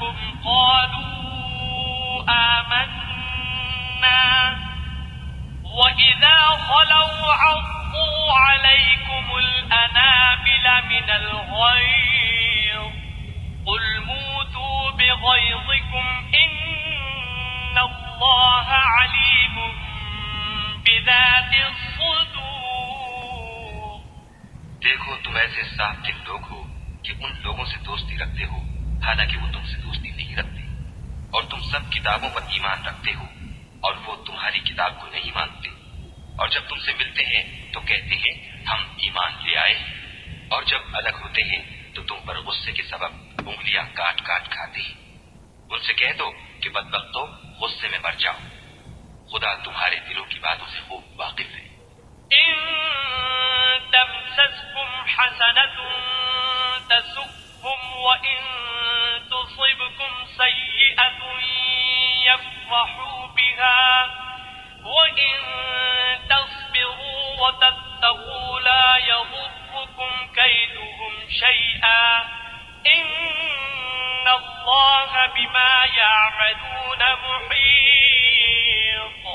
جاءتهم قالوا آمنا وإذا خلوا عضوا عليكم الأنامل من الغيظ قل موتوا بغيظكم إن الله عليم بذات الصدور. دیکھو تم ایسے صاف دل لوگ ہو کہ ان لوگوں سے دوستی رکھتے ہو حالانکہ وہ تم سے دوستی نہیں رکھتے، اور تم سب کتابوں پر ایمان رکھتے ہو اور وہ تمہاری کتاب کو نہیں مانتے، اور جب تم سے ملتے ہیں تو کہتے ہیں ہم ایمان لے آئے، اور جب الگ ہوتے ہیں تو تم پر غصے کے سبب انگلیاں کاٹ کاٹ کھاتے ہیں. ان سے کہہ دو کہ بدبختو غصے میں مر جاؤ، خدا تمہارے دلوں کی باتوں سے خوب واقف ہے. إن تمسسكم حسنة تسؤهم وإن تصبكم سيئة يفرحوا بها وإن تصبروا وتتقوا لا يضركم كيدهم شيئا إن الله بما يعملون محيط.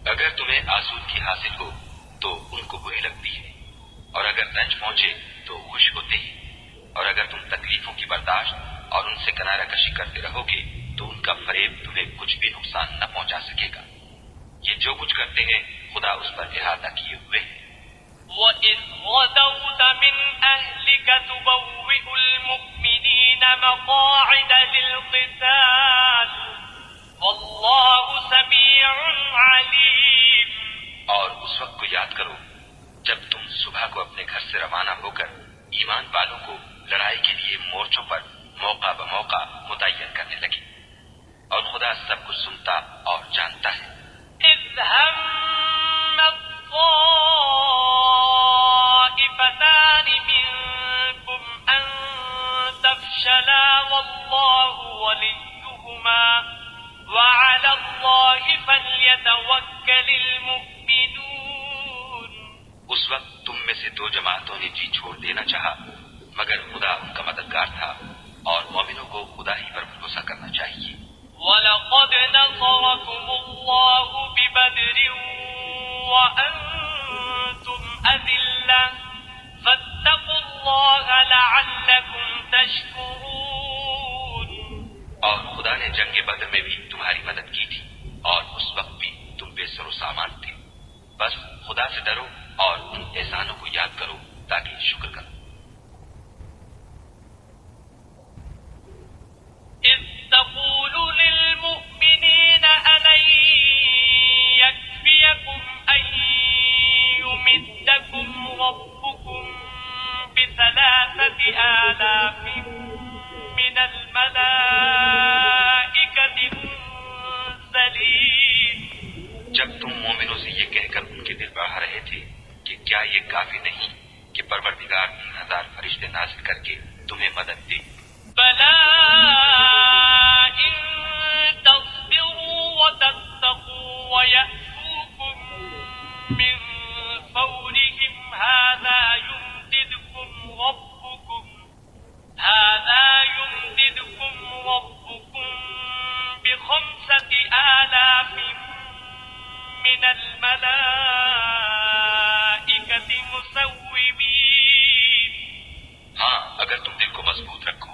اگر تمہیں آسودگی حاصل ہو تو ان کو بری لگتی ہے، اور اگر رنج پہنچے تو خوش ہوتے ہیں، اور اگر تم تکلیفوں کی برداشت اور ان سے کنارہ کشی کرتے رہو گے تو ان کا فریب تمہیں کچھ بھی نقصان نہ پہنچا سکے گا. یہ جو کچھ کرتے ہیں خدا اس پر احاطہ کیے ہوئے ہیں. وَإِذْ غَدَوْتَ مِنْ أَهْلِكَ تُبَوِّئُ الْمُؤْمِنِينَ مَقَاعِدَ لِلْقِتَالِ وَاللَّهُ سَمِيعٌ عَلِيمٌ. اور اس وقت کو یاد کرو جب تم صبح کو اپنے گھر سے روانہ ہو کر ایمان والوں کو لڑائی کے لیے مورچوں پر موقع بموقع متعین کرنے لگی، اور خدا سب کچھ سنتا اور جانتا ہے. إِذْ هَمَّ الطَّائِفَتَانِ مِنكُمْ أَن تَفْشَلَا وَاللَّهُ وَلِيُّهُمَا وَعَلَى اللَّهِ فَلْيَتَوَكَّلِ الْمُؤْمِنُونَ. اس وقت تم میں سے دو جماعتوں نے جی چھوڑ دینا چاہا، مگر خدا ان کا مددگار تھا، اور مومنوں کو خدا ہی پر بھروسہ کرنا چاہیے. وَلَقَدْ نَصَرَكُمُ اللَّهُ بِبَدْرٍ وَأَنْتُمْ أَذِلَّةٌ فَاتَّقُوا اللَّهَ لَعَلَّكُمْ تَشْكُرُونَ. اور خدا نے جنگ بدر میں بھی تمہاری مدد کی تھی، اور اس وقت بھی تم بے سر و سامان تھے. بس خدا سے ڈرو اور ان احسانوں کو یاد کرو تاکہ شکر کرو. إِذْ تَقُولُ لِلْمُؤْمِنِينَ أَلَنْ يَكْفِيَكُمْ أَنْ يُمِدَّكُمْ رَبُّكُمْ ب3,000 مِنَ الْمَلَائِكَةِ مُنزَلِينَ. جب تم مومنوں سے یہ کہہ کر ان کے دل بڑھا رہے تھے کہ کیا یہ کافی نہیں کہ پروردگار 3,000 فرشتے نازل کر کے تمہیں مدد دے. بَلَىٰ إِن تَصْبِرُوا وَتَتَّقُوا وَيَأْتُوكُم مِّن فَوْرِهِمْ هَٰذَا يُمْدِدْكُمْ رَبُّكُم ب5,000 مِّنَ الْمَلَائِكَةِ مُسَوِّمِينَ. ہاں اگر تم دل کو مضبوط رکھو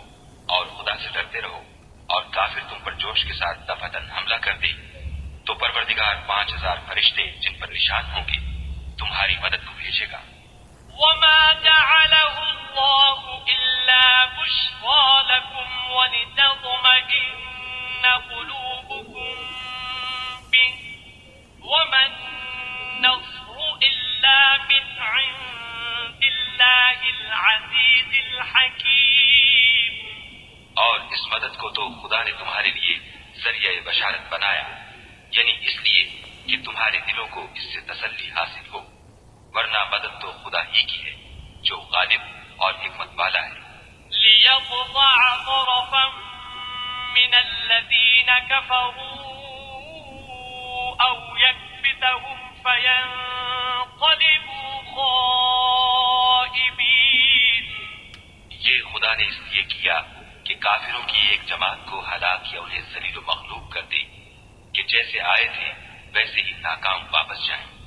اور خدا سے ڈرتے رہو اور کافر تم پر جوش کے ساتھ دفعتاً حملہ کر دے تو پروردگار 5,000 فرشتے جن پر نشان ہوں گے تمہاری مدد کو بھیجے گا. وَمَا جَعَلَهُ اللَّهُ إِلَّا بُشْرَىٰ لَكُمْ وَلِتَطْمَئِنَّ قُلُوبُكُم بِهِ وَمَا النَّصْرُ إِلَّا مِنْ عِندِ اللَّهِ الْعَزِيزِ الْحَكِيمِ. اور اس مدد کو تو خدا نے تمہارے لیے ذریعہ بشارت بنایا، یعنی اس لیے کہ تمہارے دلوں کو اس سے تسلی حاصل ہو، ورنہ مدد تو خدا ہی کی ہے جو غالب اور حکمت والا ہے. لِيَقْطَعَ طَرَفًا مِّنَ الَّذِينَ كَفَرُوا أَوْ يَكْبِتَهُمْ فَيَنقَلِبُوا خَائِبِينَ. یہ خدا نے اس لیے کیا کہ کافروں کی ایک جماعت کو ہلاک یا انہیں ذلیل و مغلوب کر دے کہ جیسے آئے تھے ویسے ہی ناکام واپس جائیں۔